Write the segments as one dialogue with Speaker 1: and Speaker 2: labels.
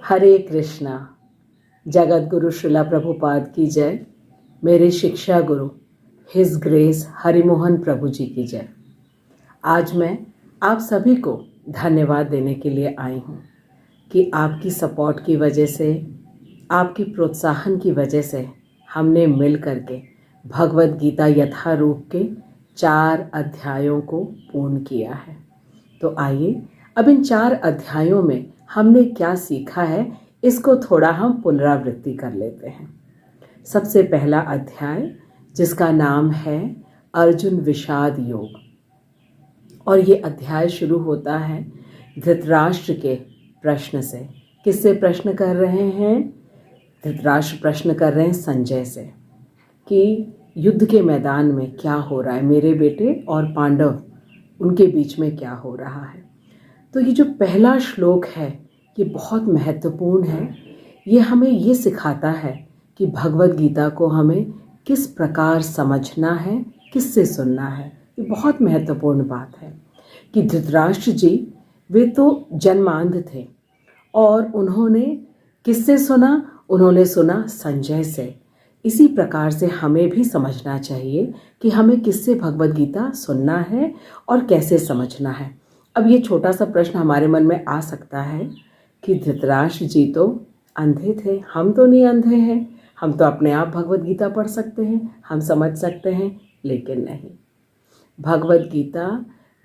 Speaker 1: हरे कृष्णा। जगत गुरु श्रीला प्रभुपाद की जय। मेरे शिक्षा गुरु हिज ग्रेस हरिमोहन प्रभु जी की जय। आज मैं आप सभी को धन्यवाद देने के लिए आई हूँ कि आपकी सपोर्ट की वजह से, आपकी प्रोत्साहन की वजह से हमने मिल करके भगवद गीता यथारूप के 4 अध्यायों को पूर्ण किया है। तो आइए अब इन 4 अध्यायों में हमने क्या सीखा है, इसको थोड़ा हम पुनरावृत्ति कर लेते हैं। सबसे पहला अध्याय जिसका नाम है अर्जुन विषाद योग, और ये अध्याय शुरू होता है धृतराष्ट्र के प्रश्न से। किससे प्रश्न कर रहे हैं? धृतराष्ट्र प्रश्न कर रहे हैं संजय से कि युद्ध के मैदान में क्या हो रहा है, मेरे बेटे और पांडव उनके बीच में क्या हो रहा है। तो ये जो पहला श्लोक है ये बहुत महत्वपूर्ण है। ये हमें ये सिखाता है कि भगवद गीता को हमें किस प्रकार समझना है, किससे सुनना है। ये बहुत महत्वपूर्ण बात है कि धृतराष्ट्र जी वे तो जन्मांध थे और उन्होंने किससे सुना? उन्होंने सुना संजय से। इसी प्रकार से हमें भी समझना चाहिए कि हमें किससे भगवद गीता सुनना है और कैसे समझना है। अब ये छोटा सा प्रश्न हमारे मन में आ सकता है कि धृतराष्ट्र जी तो अंधे थे, हम तो नहीं अंधे हैं, हम तो अपने आप भगवद गीता पढ़ सकते हैं, हम समझ सकते हैं। लेकिन नहीं, भगवद गीता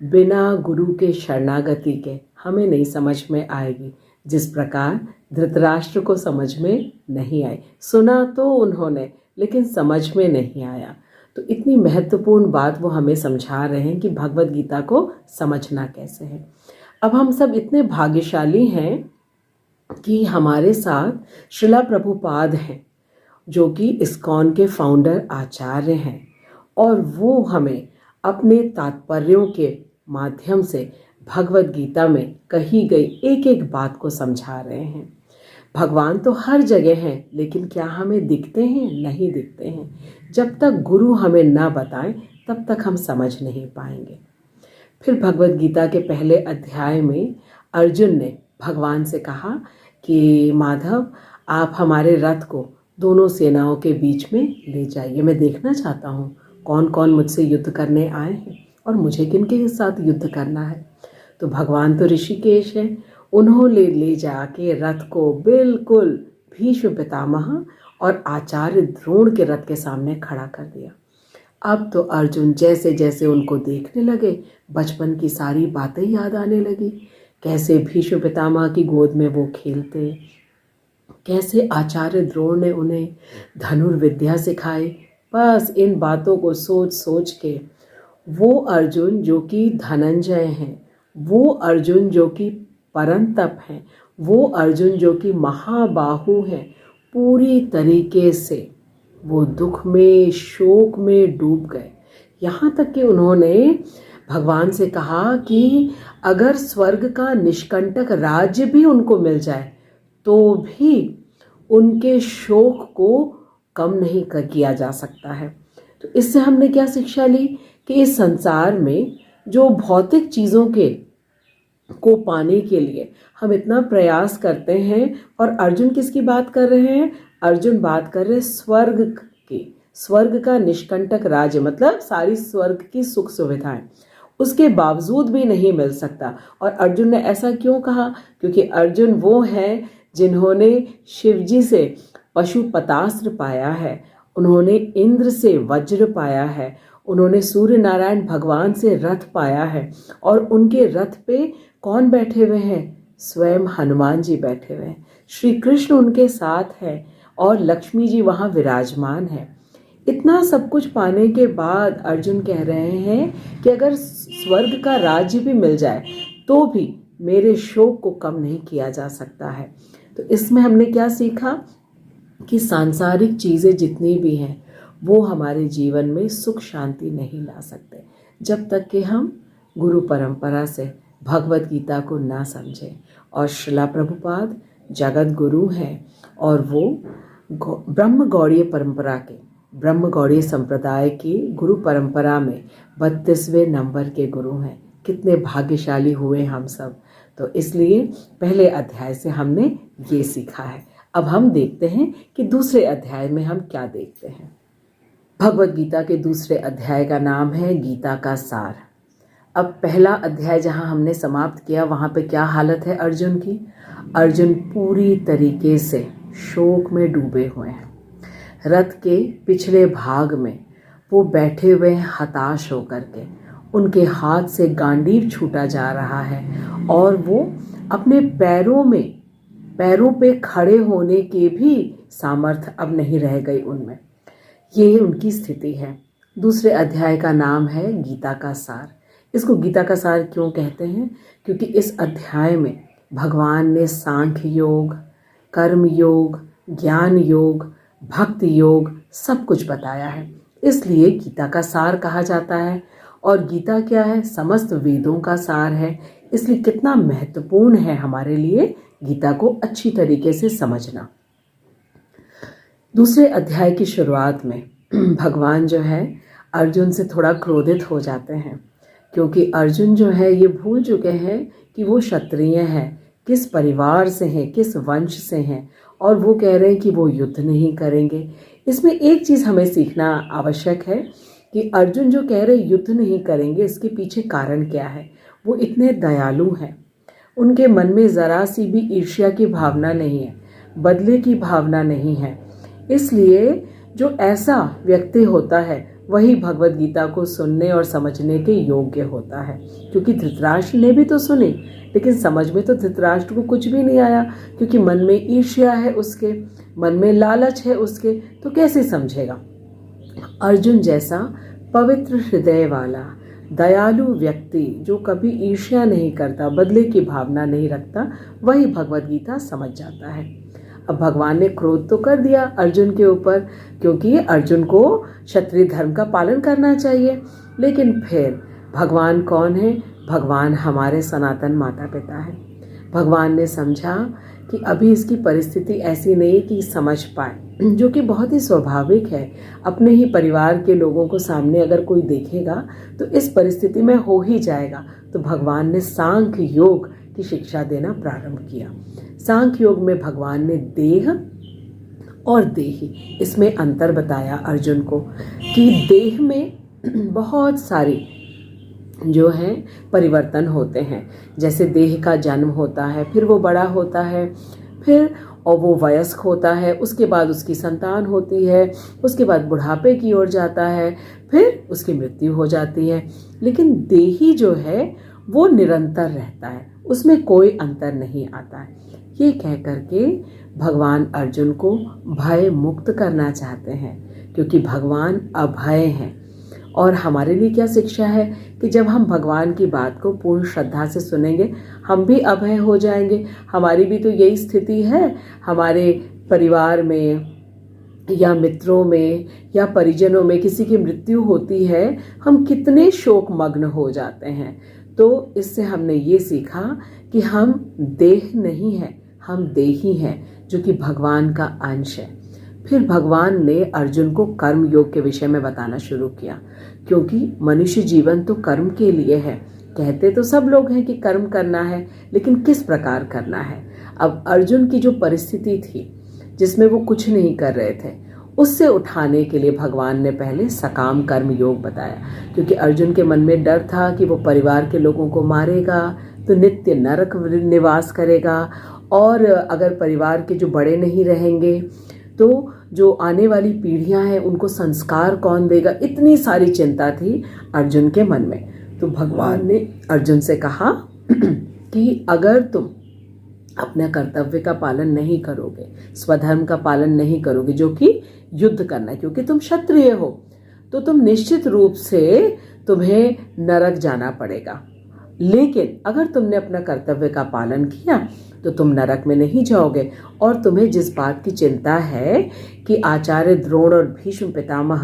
Speaker 1: बिना गुरु के शरणागति के हमें नहीं समझ में आएगी, जिस प्रकार धृतराष्ट्र को समझ में नहीं आई। सुना तो उन्होंने लेकिन समझ में नहीं आया। तो इतनी महत्वपूर्ण बात वो हमें समझा रहे हैं कि भगवद गीता को समझना कैसे है। अब हम सब इतने भाग्यशाली हैं कि हमारे साथ श्रीला प्रभुपाद हैं, जो कि इस्कॉन के फाउंडर आचार्य हैं, और वो हमें अपने तात्पर्यों के माध्यम से भगवद गीता में कही गई एक एक बात को समझा रहे हैं। भगवान तो हर जगह हैं, लेकिन क्या हमें दिखते हैं? नहीं दिखते हैं। जब तक गुरु हमें ना बताएं तब तक हम समझ नहीं पाएंगे। फिर भगवद गीता के पहले अध्याय में अर्जुन ने भगवान से कहा कि माधव, आप हमारे रथ को दोनों सेनाओं के बीच में ले जाइए। मैं देखना चाहता हूँ कौन कौन मुझसे युद्ध करने आए हैं और मुझे किन के साथ युद्ध करना है। तो भगवान तो ऋषिकेश है, उन्होंने ले जाके रथ को बिल्कुल भीष्म पितामह और आचार्य द्रोण के रथ के सामने खड़ा कर दिया। अब तो अर्जुन जैसे जैसे उनको देखने लगे, बचपन की सारी बातें याद आने लगी। कैसे भीष्म पितामह की गोद में वो खेलते, कैसे आचार्य द्रोण ने उन्हें धनुर्विद्या सिखाई। बस इन बातों को सोच सोच के वो अर्जुन जो कि धनंजय हैं, वो अर्जुन जो कि परंतप हैं, वो अर्जुन जो कि महाबाहु हैं, पूरी तरीके से वो दुख में, शोक में डूब गए। यहाँ तक कि उन्होंने भगवान से कहा कि अगर स्वर्ग का निष्कंटक राज्य भी उनको मिल जाए तो भी उनके शोक को कम नहीं किया जा सकता है। तो इससे हमने क्या शिक्षा ली कि इस संसार में जो भौतिक चीज़ों के को पाने के लिए हम इतना प्रयास करते हैं, और अर्जुन किसकी बात कर रहे हैं? अर्जुन बात कर रहे हैं स्वर्ग की। स्वर्ग का निष्कंटक राज्य मतलब सारी स्वर्ग की सुख सुविधाएं, उसके बावजूद भी नहीं मिल सकता। और अर्जुन ने ऐसा क्यों कहा? क्योंकि अर्जुन वो हैं जिन्होंने शिवजी से पशुपतास्त्र पाया है, उन्होंने इंद्र से वज्र पाया है, उन्होंने सूर्य नारायण भगवान से रथ पाया है, और उनके रथ पे कौन बैठे हुए हैं? स्वयं हनुमान जी बैठे हुए हैं। श्री कृष्ण उनके साथ है और लक्ष्मी जी वहाँ विराजमान है। इतना सब कुछ पाने के बाद अर्जुन कह रहे हैं कि अगर स्वर्ग का राज्य भी मिल जाए तो भी मेरे शोक को कम नहीं किया जा सकता है। तो इसमें हमने क्या सीखा कि सांसारिक चीज़ें जितनी भी हैं वो हमारे जीवन में सुख शांति नहीं ला सकते जब तक कि हम गुरु परंपरा से भगवद गीता को ना समझें। और श्रीला प्रभुपाद जगत गुरु हैं और वो ब्रह्म गौड़ीय परंपरा के, ब्रह्म गौड़ीय संप्रदाय की गुरु परंपरा में 32वें नंबर के गुरु हैं। कितने भाग्यशाली हुए हम सब। तो इसलिए पहले अध्याय से हमने ये सीखा है। अब हम देखते हैं कि दूसरे अध्याय में हम क्या देखते हैं। भगवद गीता के दूसरे अध्याय का नाम है गीता का सार। अब पहला अध्याय जहाँ हमने समाप्त किया वहाँ पे क्या हालत है अर्जुन की। अर्जुन पूरी तरीके से शोक में डूबे हुए हैं। रथ के पिछले भाग में वो बैठे हुए हैं हताश होकर के। उनके हाथ से गांडीव छूटा जा रहा है और वो अपने पैरों पे खड़े होने के भी सामर्थ्य अब नहीं रह गई उनमें। ये उनकी स्थिति है। दूसरे अध्याय का नाम है गीता का सार। इसको गीता का सार क्यों कहते हैं? क्योंकि इस अध्याय में भगवान ने सांख्य योग, कर्म योग, ज्ञान योग, भक्ति योग सब कुछ बताया है, इसलिए गीता का सार कहा जाता है। और गीता क्या है? समस्त वेदों का सार है। इसलिए कितना महत्वपूर्ण है हमारे लिए गीता को अच्छी तरीके से समझना। दूसरे अध्याय की शुरुआत में भगवान जो है अर्जुन से थोड़ा क्रोधित हो जाते हैं, क्योंकि अर्जुन जो है ये भूल चुके हैं कि वो क्षत्रिय हैं, किस परिवार से हैं, किस वंश से हैं, और वो कह रहे हैं कि वो युद्ध नहीं करेंगे। इसमें एक चीज़ हमें सीखना आवश्यक है कि अर्जुन जो कह रहे युद्ध नहीं करेंगे, इसके पीछे कारण क्या है। वो इतने दयालु हैं, उनके मन में ज़रा सी भी ईर्ष्या की भावना नहीं है, बदले की भावना नहीं है। इसलिए जो ऐसा व्यक्ति होता है वही भगवत गीता को सुनने और समझने के योग्य होता है। क्योंकि धृतराष्ट्र ने भी तो सुनी, लेकिन समझ में तो धृतराष्ट्र को कुछ भी नहीं आया, क्योंकि मन में ईर्ष्या है उसके, मन में लालच है उसके, तो कैसे समझेगा। अर्जुन जैसा पवित्र हृदय वाला दयालु व्यक्ति जो कभी ईर्ष्या नहीं करता, बदले की भावना नहीं रखता, वही भगवत गीता समझ जाता है। अब भगवान ने क्रोध तो कर दिया अर्जुन के ऊपर, क्योंकि अर्जुन को क्षत्रिय धर्म का पालन करना चाहिए। लेकिन फिर भगवान कौन है? भगवान हमारे सनातन माता पिता है। भगवान ने समझा कि अभी इसकी परिस्थिति ऐसी नहीं कि समझ पाए, जो कि बहुत ही स्वाभाविक है। अपने ही परिवार के लोगों को सामने अगर कोई देखेगा तो इस परिस्थिति में हो ही जाएगा। तो भगवान ने सांख्य योग की शिक्षा देना प्रारंभ किया। सांख्य योग में भगवान ने देह और देही, इसमें अंतर बताया अर्जुन को कि देह में बहुत सारी जो है परिवर्तन होते हैं। जैसे देह का जन्म होता है, फिर वो बड़ा होता है, फिर और वो वयस्क होता है, उसके बाद उसकी संतान होती है, उसके बाद बुढ़ापे की ओर जाता है, फिर उसकी मृत्यु हो जाती है। लेकिन देही जो है वो निरंतर रहता है, उसमें कोई अंतर नहीं आता है। ये कह करके भगवान अर्जुन को भय मुक्त करना चाहते हैं, क्योंकि भगवान अभय हैं। और हमारे लिए क्या शिक्षा है कि जब हम भगवान की बात को पूर्ण श्रद्धा से सुनेंगे, हम भी अभय हो जाएंगे। हमारी भी तो यही स्थिति है। हमारे परिवार में या मित्रों में या परिजनों में किसी की मृत्यु होती है, हम कितने शोक मग्न हो जाते हैं। तो इससे हमने ये सीखा कि हम देह नहीं हैं, हम देही हैं, जो कि भगवान का अंश है। फिर भगवान ने अर्जुन को कर्म योग के विषय में बताना शुरू किया, क्योंकि मनुष्य जीवन तो कर्म के लिए है। कहते तो सब लोग हैं कि कर्म करना है, लेकिन किस प्रकार करना है। अब अर्जुन की जो परिस्थिति थी जिसमें वो कुछ नहीं कर रहे थे, उससे उठाने के लिए भगवान ने पहले सकाम कर्म योग बताया। क्योंकि अर्जुन के मन में डर था कि वो परिवार के लोगों को मारेगा तो नित्य नरक निवास करेगा, और अगर परिवार के जो बड़े नहीं रहेंगे तो जो आने वाली पीढ़ियां हैं उनको संस्कार कौन देगा। इतनी सारी चिंता थी अर्जुन के मन में। तो भगवान ने अर्जुन से कहा कि अगर तुम अपना कर्तव्य का पालन नहीं करोगे, स्वधर्म का पालन नहीं करोगे, जो कि युद्ध करना है, क्योंकि तुम क्षत्रिय हो, तो तुम निश्चित रूप से तुम्हें नरक जाना पड़ेगा। लेकिन अगर तुमने अपना कर्तव्य का पालन किया तो तुम नरक में नहीं जाओगे। और तुम्हें जिस बात की चिंता है कि आचार्य द्रोण और भीष्म पितामह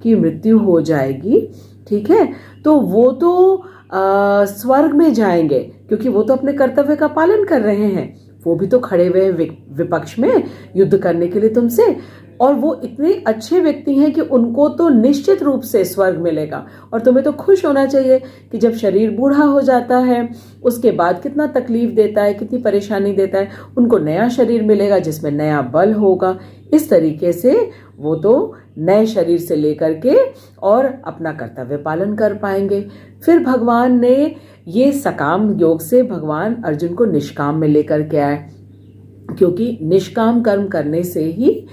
Speaker 1: की मृत्यु हो जाएगी, ठीक है, तो वो तो स्वर्ग में जाएंगे, क्योंकि वो तो अपने कर्तव्य का पालन कर रहे हैं। वो भी तो खड़े हुए हैं विपक्ष में युद्ध करने के लिए तुमसे, और वो इतने अच्छे व्यक्ति हैं कि उनको तो निश्चित रूप से स्वर्ग मिलेगा। और तुम्हें तो खुश होना चाहिए कि जब शरीर बूढ़ा हो जाता है उसके बाद कितना तकलीफ देता है, कितनी परेशानी देता है, उनको नया शरीर मिलेगा जिसमें नया बल होगा। इस तरीके से वो तो नए शरीर से लेकर के और अपना कर्तव्य पालन कर पाएंगे। फिर भगवान ने ये सकाम योग से भगवान अर्जुन को निष्काम में लेकर के आए, क्योंकि निष्काम कर्म करने से ही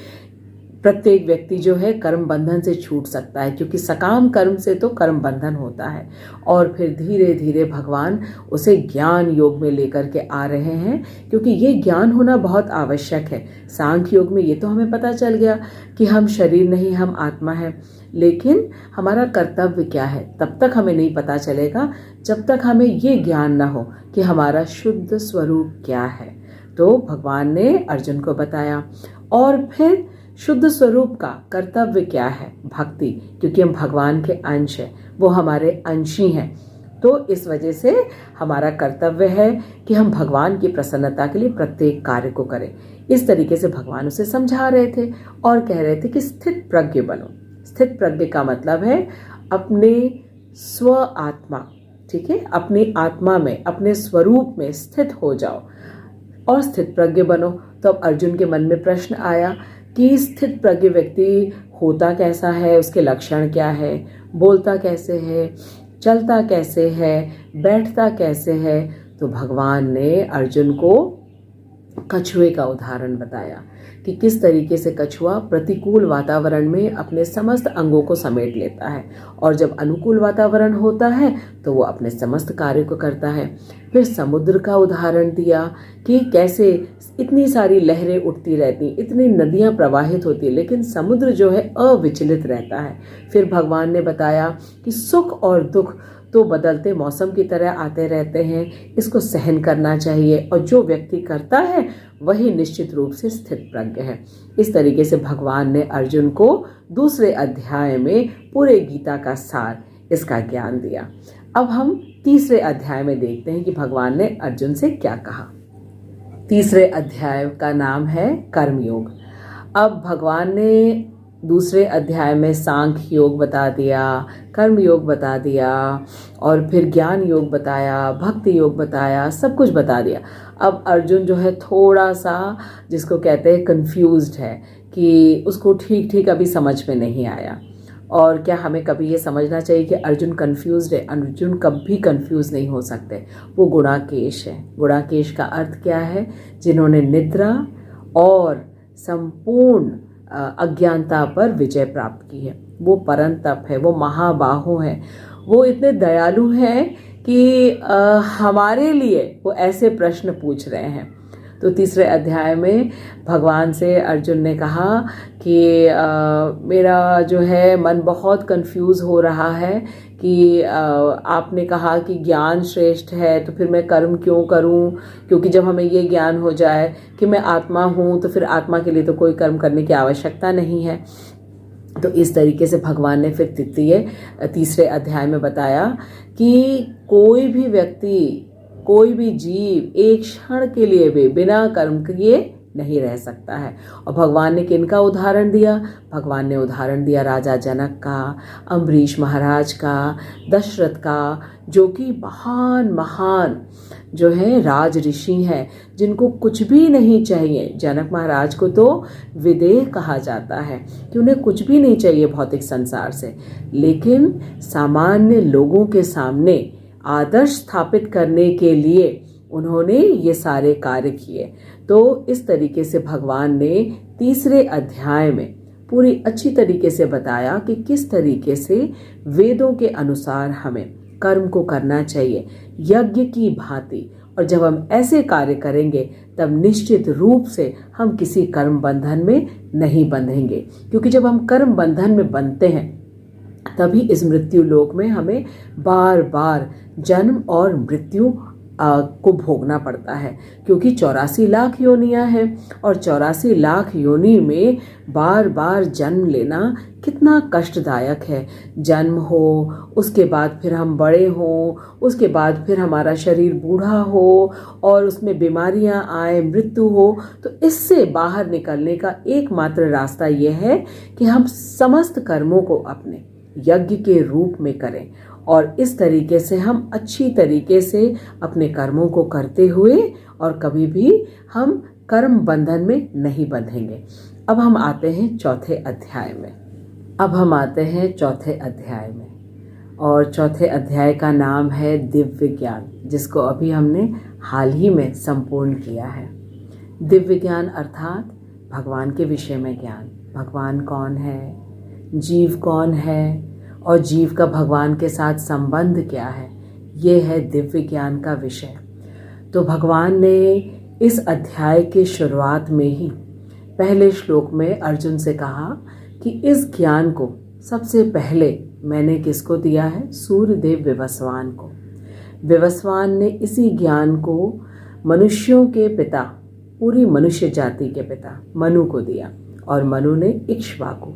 Speaker 1: प्रत्येक व्यक्ति जो है कर्म बंधन से छूट सकता है, क्योंकि सकाम कर्म से तो कर्म बंधन होता है। और फिर धीरे धीरे भगवान उसे ज्ञान योग में लेकर के आ रहे हैं, क्योंकि ये ज्ञान होना बहुत आवश्यक है। सांख्य योग में ये तो हमें पता चल गया कि हम शरीर नहीं, हम आत्मा है, लेकिन हमारा कर्तव्य क्या है तब तक हमें नहीं पता चलेगा जब तक हमें ये ज्ञान ना हो कि हमारा शुद्ध स्वरूप क्या है। तो भगवान ने अर्जुन को बताया। और फिर शुद्ध स्वरूप का कर्तव्य क्या है? भक्ति, क्योंकि हम भगवान के अंश हैं, वो हमारे अंशी हैं। तो इस वजह से हमारा कर्तव्य है कि हम भगवान की प्रसन्नता के लिए प्रत्येक कार्य को करें। इस तरीके से भगवान उसे समझा रहे थे और कह रहे थे कि स्थित प्रज्ञ बनो। स्थित प्रज्ञ का मतलब है अपने स्व आत्मा, ठीक है, अपनी आत्मा में, अपने स्वरूप में स्थित हो जाओ और स्थित प्रज्ञ बनो। तो अब अर्जुन के मन में प्रश्न आया कि स्थित प्रज्ञ व्यक्ति होता कैसा है, उसके लक्षण क्या है, बोलता कैसे है, चलता कैसे है, बैठता कैसे है। तो भगवान ने अर्जुन को कछुए का उदाहरण बताया कि किस तरीके से कछुआ प्रतिकूल वातावरण में अपने समस्त अंगों को समेट लेता है, और जब अनुकूल वातावरण होता है तो वो अपने समस्त कार्य को करता है। फिर समुद्र का उदाहरण दिया कि कैसे इतनी सारी लहरें उठती रहती, इतनी नदियां प्रवाहित होती, लेकिन समुद्र जो है अविचलित रहता है। फिर भगवान ने बताया कि सुख और दुख तो बदलते मौसम की तरह आते रहते हैं, इसको सहन करना चाहिए, और जो व्यक्ति करता है वही निश्चित रूप से स्थित प्रज्ञ है। इस तरीके से भगवान ने अर्जुन को दूसरे अध्याय में पूरे गीता का सार, इसका ज्ञान दिया। अब हम तीसरे अध्याय में देखते हैं कि भगवान ने अर्जुन से क्या कहा। तीसरे अध्याय का नाम है कर्मयोग। अब भगवान ने दूसरे अध्याय में सांख्य योग बता दिया, कर्म योग बता दिया, और फिर ज्ञान योग बताया, भक्ति योग बताया, सब कुछ बता दिया। अब अर्जुन जो है थोड़ा सा, जिसको कहते हैं कंफ्यूज्ड है, कि उसको ठीक ठीक अभी समझ में नहीं आया। और क्या हमें कभी ये समझना चाहिए कि अर्जुन कंफ्यूज्ड है? अर्जुन कभी कंफ्यूज नहीं हो सकते, वो गुणाकेश है। गुणाकेश का अर्थ क्या है? जिन्होंने निद्रा और संपूर्ण अज्ञानता पर विजय प्राप्त की है। वो परंतप है, वो महाबाहु है, वो इतने दयालु हैं कि हमारे लिए वो ऐसे प्रश्न पूछ रहे हैं। तो तीसरे अध्याय में भगवान से अर्जुन ने कहा कि मेरा जो है मन बहुत कंफ्यूज हो रहा है कि आपने कहा कि ज्ञान श्रेष्ठ है, तो फिर मैं कर्म क्यों करूं? क्योंकि जब हमें ये ज्ञान हो जाए कि मैं आत्मा हूं तो फिर आत्मा के लिए तो कोई कर्म करने की आवश्यकता नहीं है। तो इस तरीके से भगवान ने फिर तीसरे अध्याय में बताया कि कोई भी व्यक्ति, कोई भी जीव एक क्षण के लिए भी बिना कर्म किए नहीं रह सकता है। और भगवान ने किनका उदाहरण दिया? भगवान ने उदाहरण दिया राजा जनक का, अम्बरीश महाराज का, दशरथ का, जो कि महान महान जो है राज ऋषि हैं, जिनको कुछ भी नहीं चाहिए। जनक महाराज को तो विदेह कहा जाता है कि उन्हें कुछ भी नहीं चाहिए भौतिक संसार से, लेकिन सामान्य लोगों के सामने आदर्श स्थापित करने के लिए उन्होंने ये सारे कार्य किए। तो इस तरीके से भगवान ने तीसरे अध्याय में पूरी अच्छी तरीके से बताया कि किस तरीके से वेदों के अनुसार हमें कर्म को करना चाहिए यज्ञ की भांति। और जब हम ऐसे कार्य करेंगे तब निश्चित रूप से हम किसी कर्म बंधन में नहीं बंधेंगे, क्योंकि जब हम कर्म बंधन में बंधते हैं तभी इस मृत्यु लोक में हमें बार बार जन्म और मृत्यु को भोगना पड़ता है, क्योंकि 84 लाख योनियां हैं और 84 लाख योनि में बार बार जन्म लेना कितना कष्टदायक है। जन्म हो, उसके बाद फिर हम बड़े हों, उसके बाद फिर हमारा शरीर बूढ़ा हो और उसमें बीमारियां आए, मृत्यु हो। तो इससे बाहर निकलने का एकमात्र रास्ता यह है कि हम समस्त कर्मों को अपने यज्ञ के रूप में करें और इस तरीके से हम अच्छी तरीके से अपने कर्मों को करते हुए और कभी भी हम कर्म बंधन में नहीं बंधेंगे। अब हम आते हैं चौथे अध्याय में और चौथे अध्याय का नाम है दिव्य ज्ञान, जिसको अभी हमने हाल ही में संपूर्ण किया है। दिव्य ज्ञान अर्थात भगवान के विषय में ज्ञान। भगवान कौन है, जीव कौन है और जीव का भगवान के साथ संबंध क्या है, ये है दिव्य ज्ञान का विषय। तो भगवान ने इस अध्याय के शुरुआत में ही पहले श्लोक में अर्जुन से कहा कि इस ज्ञान को सबसे पहले मैंने किसको दिया है, सूर्यदेव विवस्वान को। विवस्वान ने इसी ज्ञान को मनुष्यों के पिता, पूरी मनुष्य जाति के पिता मनु को दिया और मनु ने इक्ष्वाकु,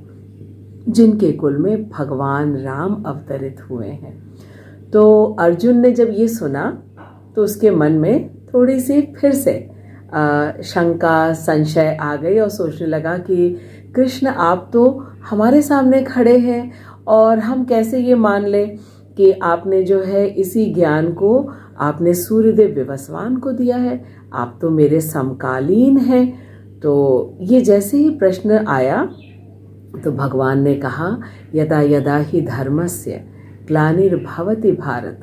Speaker 1: जिनके कुल में भगवान राम अवतरित हुए हैं। तो अर्जुन ने जब ये सुना तो उसके मन में थोड़ी सी फिर से शंका, संशय आ गई और सोचने लगा कि कृष्ण आप तो हमारे सामने खड़े हैं और हम कैसे ये मान लें कि आपने जो है इसी ज्ञान को आपने सूर्यदेव विवस्वान को दिया है, आप तो मेरे समकालीन हैं। तो ये जैसे ही प्रश्न आया तो भगवान ने कहा यदा यदा ही धर्मस्य ग्लानिर्भवति भारत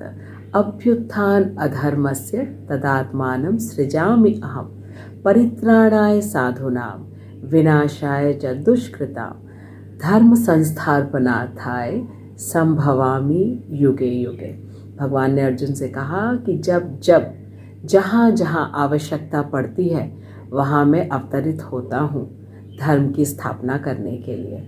Speaker 1: अभ्युत्थान अधर्मस्य तदात्मानं सृजामि अहम परित्राणाय साधूनां विनाशाय च दुष्कृतां धर्म संस्थापनार्थाय संभवामि युगे युगे। भगवान ने अर्जुन से कहा कि जब जब जहाँ जहाँ आवश्यकता पड़ती है वहाँ मैं अवतरित होता हूँ धर्म की स्थापना करने के लिए।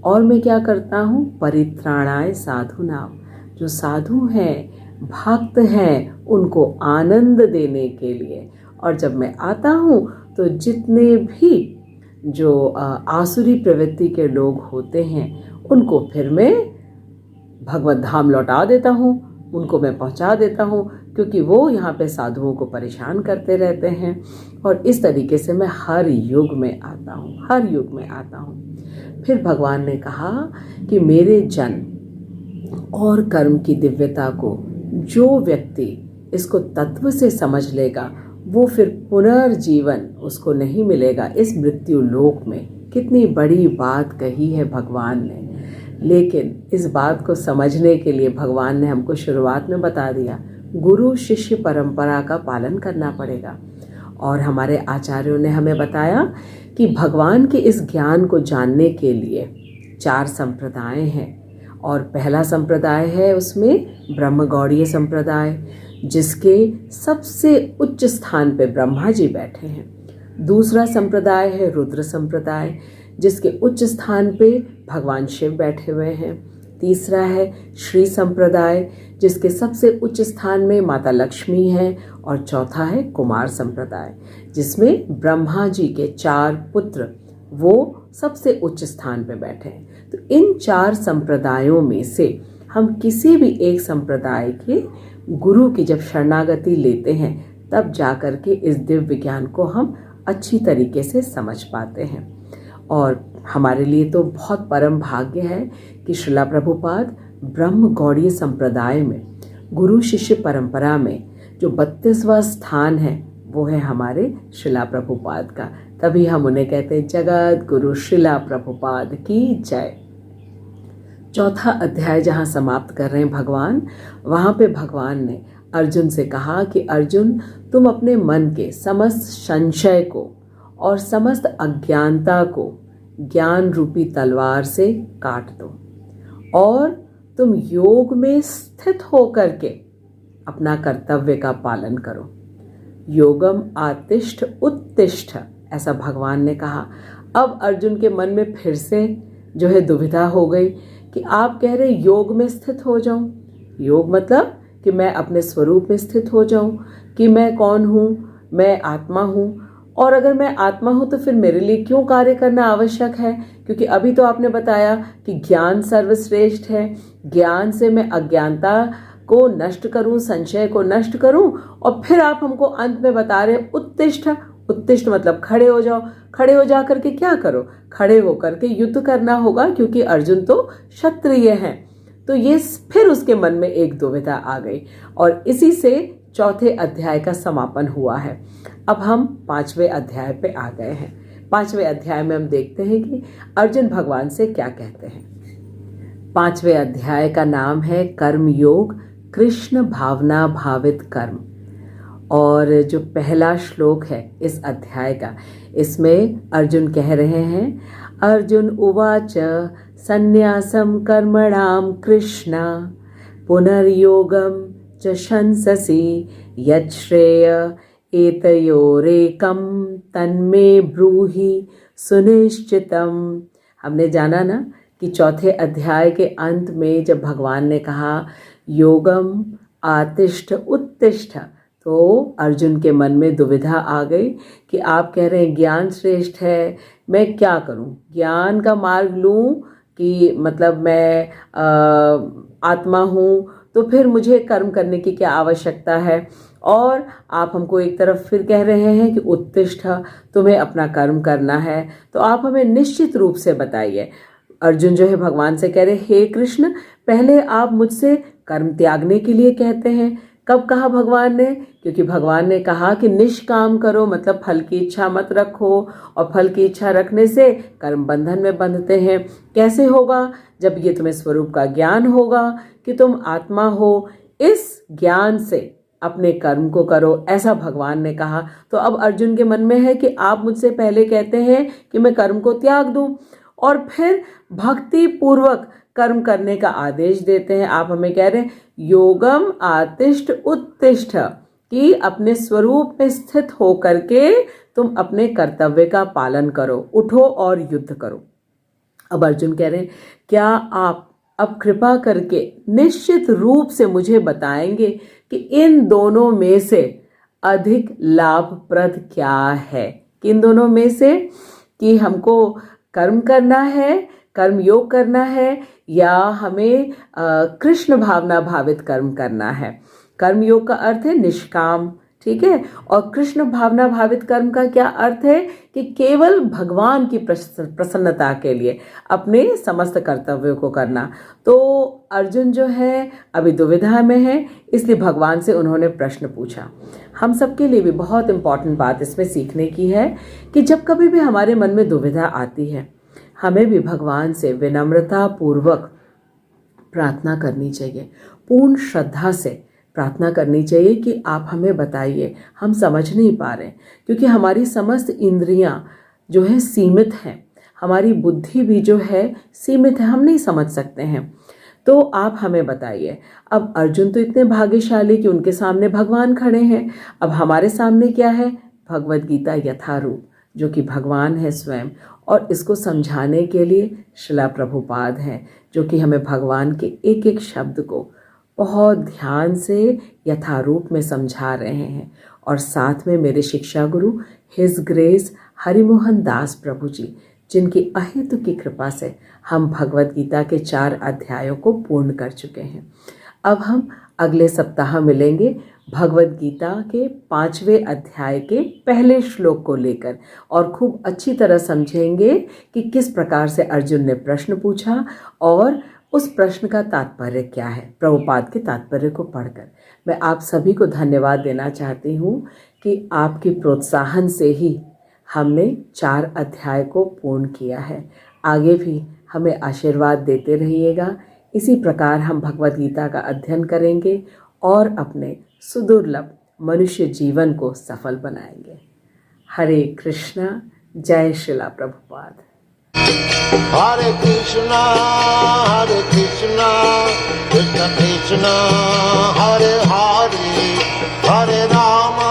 Speaker 1: और मैं क्या करता हूँ, परित्राणाय साधूनाम, जो साधु हैं, भक्त हैं, उनको आनंद देने के लिए। और जब मैं आता हूँ तो जितने भी जो आसुरी प्रवृत्ति के लोग होते हैं उनको फिर मैं भगवत धाम लौटा देता हूँ, उनको मैं पहुँचा देता हूँ, क्योंकि वो यहाँ पे साधुओं को परेशान करते रहते हैं। और इस तरीके से मैं हर युग में आता हूँ। फिर भगवान ने कहा कि मेरे जन्म और कर्म की दिव्यता को जो व्यक्ति इसको तत्व से समझ लेगा वो फिर पुनर्जीवन उसको नहीं मिलेगा इस मृत्यु लोक में। कितनी बड़ी बात कही है भगवान ने। लेकिन इस बात को समझने के लिए भगवान ने हमको शुरुआत में बता दिया, गुरु शिष्य परंपरा का पालन करना पड़ेगा। और हमारे आचार्यों ने हमें बताया कि भगवान के इस ज्ञान को जानने के लिए 4 संप्रदाय हैं। और पहला संप्रदाय है उसमें ब्रह्मगौड़ीय संप्रदाय, जिसके सबसे उच्च स्थान पे ब्रह्मा जी बैठे हैं। दूसरा संप्रदाय है रुद्र संप्रदाय, जिसके उच्च स्थान पे भगवान शिव बैठे हुए हैं। तीसरा है श्री संप्रदाय, जिसके सबसे उच्च स्थान में माता लक्ष्मी हैं। और चौथा है कुमार संप्रदाय, जिसमें ब्रह्मा जी के 4 पुत्र वो सबसे उच्च स्थान पे बैठे हैं। तो इन 4 संप्रदायों में से हम किसी भी एक संप्रदाय के गुरु की जब शरणागति लेते हैं तब जाकर के इस दिव्य ज्ञान को हम अच्छी तरीके से समझ पाते हैं। और हमारे लिए तो बहुत परम भाग्य है कि श्रीला प्रभुपाद ब्रह्म गौड़ीय संप्रदाय में गुरु शिष्य परंपरा में जो 32वां स्थान है वो है हमारे श्रीला प्रभुपाद का। तभी हम उन्हें कहते हैं जगत गुरु श्रीला प्रभुपाद की जय। चौथा अध्याय जहाँ समाप्त कर रहे हैं भगवान, वहाँ पे भगवान ने अर्जुन से कहा कि अर्जुन, तुम अपने मन के समस्त संशय को और समस्त अज्ञानता को ज्ञान रूपी तलवार से काट दो और तुम योग में स्थित होकर के अपना कर्तव्य का पालन करो। योगम आतिष्ठ उत्तिष्ठ, ऐसा भगवान ने कहा। अब अर्जुन के मन में फिर से जो है दुविधा हो गई कि आप कह रहे योग में स्थित हो जाऊं। योग मतलब कि मैं अपने स्वरूप में स्थित हो जाऊं कि मैं कौन हूं, मैं आत्मा हूं। और अगर मैं आत्मा हूं तो फिर मेरे लिए क्यों कार्य करना आवश्यक है? क्योंकि अभी तो आपने बताया कि ज्ञान सर्वश्रेष्ठ है। ज्ञान से मैं अज्ञानता को नष्ट करूं, संशय को नष्ट करूं, और फिर आप हमको अंत में बता रहे उत्तिष्ठ। उत्तिष्ठ मतलब खड़े हो जाओ। खड़े हो जा करके क्या करो? खड़े होकर के युद्ध करना होगा, क्योंकि अर्जुन तो क्षत्रिय हैं। तो ये फिर उसके मन में एक दुविधा आ गई, और इसी से चौथे अध्याय का समापन हुआ है। अब हम 5वें अध्याय पे आ गए हैं। 5वें अध्याय में हम देखते हैं कि अर्जुन भगवान से क्या कहते हैं। 5वें अध्याय का नाम है कर्म योग, कृष्ण भावना भावित कर्म। और जो पहला श्लोक है इस अध्याय का, इसमें अर्जुन कह रहे हैं, अर्जुन उवाच संन्यासम कर्मणाम कृष्ण पुनर्योगम च शंससि यच्छ्रेय एतयोरेकम तन्मे ब्रूहि सुनिश्चितम। हमने जाना ना कि चौथे अध्याय के अंत में जब भगवान ने कहा योगम आतिष्ठ उत्तिष्ठ, तो अर्जुन के मन में दुविधा आ गई कि आप कह रहे हैं ज्ञान श्रेष्ठ है, मैं क्या करूं? ज्ञान का मार्ग लूं कि मतलब मैं आत्मा हूं, तो फिर मुझे कर्म करने की क्या आवश्यकता है? और आप हमको एक तरफ फिर कह रहे हैं कि उत्तिष्ठ, तुम्हें अपना कर्म करना है। तो आप हमें निश्चित रूप से बताइए। अर्जुन जो है भगवान से कह रहे, हे कृष्ण, पहले आप मुझसे कर्म त्यागने के लिए कहते हैं। कब कहा भगवान ने? क्योंकि भगवान ने कहा कि निष्काम करो, मतलब फल की इच्छा मत रखो, और फल की इच्छा रखने से कर्म बंधन में बंधते हैं। कैसे होगा? जब ये तुम्हें स्वरूप का ज्ञान होगा कि तुम आत्मा हो, इस ज्ञान से अपने कर्म को करो, ऐसा भगवान ने कहा। तो अब अर्जुन के मन में है कि आप मुझसे पहले कहते हैं कि मैं कर्म को त्याग दूं, और फिर भक्ति पूर्वक कर्म करने का आदेश देते हैं। आप हमें कह रहे हैं योगम आतिष्ठ उत्तिष्ठ, कि अपने स्वरूप में स्थित होकर के तुम अपने कर्तव्य का पालन करो, उठो और युद्ध करो। अब अर्जुन कह रहे हैं, क्या आप अब कृपा करके निश्चित रूप से मुझे बताएंगे कि इन दोनों में से अधिक लाभप्रद क्या है? किन दोनों में से? कि हमको कर्म करना है, कर्म योग करना है, या हमें कृष्ण भावना भावित कर्म करना है। कर्म योग का अर्थ है निष्काम, ठीक है। और कृष्ण भावना भावित कर्म का क्या अर्थ है? कि केवल भगवान की प्रसन्नता के लिए अपने समस्त कर्तव्यों को करना। तो अर्जुन जो है अभी दुविधा में है, इसलिए भगवान से उन्होंने प्रश्न पूछा। हम सबके लिए भी बहुत इंपॉर्टेंट बात इसमें सीखने की है कि जब कभी भी हमारे मन में दुविधा आती है, हमें भी भगवान से विनम्रता पूर्वक प्रार्थना करनी चाहिए, पूर्ण श्रद्धा से प्रार्थना करनी चाहिए कि आप हमें बताइए, हम समझ नहीं पा रहे। क्योंकि हमारी समस्त इंद्रियां जो है सीमित हैं, हमारी बुद्धि भी जो है सीमित है, हम नहीं समझ सकते हैं। तो आप हमें बताइए। अब अर्जुन तो इतने भाग्यशाली कि उनके सामने भगवान खड़े हैं। अब हमारे सामने क्या है? भगवद गीता यथारूप, जो कि भगवान है स्वयं, और इसको समझाने के लिए शिला प्रभुपाद हैं, जो कि हमें भगवान के एक एक शब्द को बहुत ध्यान से यथारूप में समझा रहे हैं। और साथ में मेरे शिक्षा गुरु हिज ग्रेस हरिमोहन दास प्रभु जी, जिनकी अहेतु की कृपा से हम भगवद गीता के 4 अध्यायों को पूर्ण कर चुके हैं। अब हम अगले सप्ताह मिलेंगे भगवद गीता के 5वें अध्याय के पहले श्लोक को लेकर, और खूब अच्छी तरह समझेंगे कि किस प्रकार से अर्जुन ने प्रश्न पूछा और उस प्रश्न का तात्पर्य क्या है। प्रभुपाद के तात्पर्य को पढ़कर मैं आप सभी को धन्यवाद देना चाहती हूँ कि आपकी प्रोत्साहन से ही हमने 4 अध्याय को पूर्ण किया है। आगे भी हमें आशीर्वाद देते रहिएगा। इसी प्रकार हम भगवद गीता का अध्ययन करेंगे और अपने सुदुर्लभ मनुष्य जीवन को सफल बनाएंगे। हरे कृष्णा, जय Srila Prabhupada.
Speaker 2: Hare Krishna, Krishna Krishna Hare Hare, Hare Rama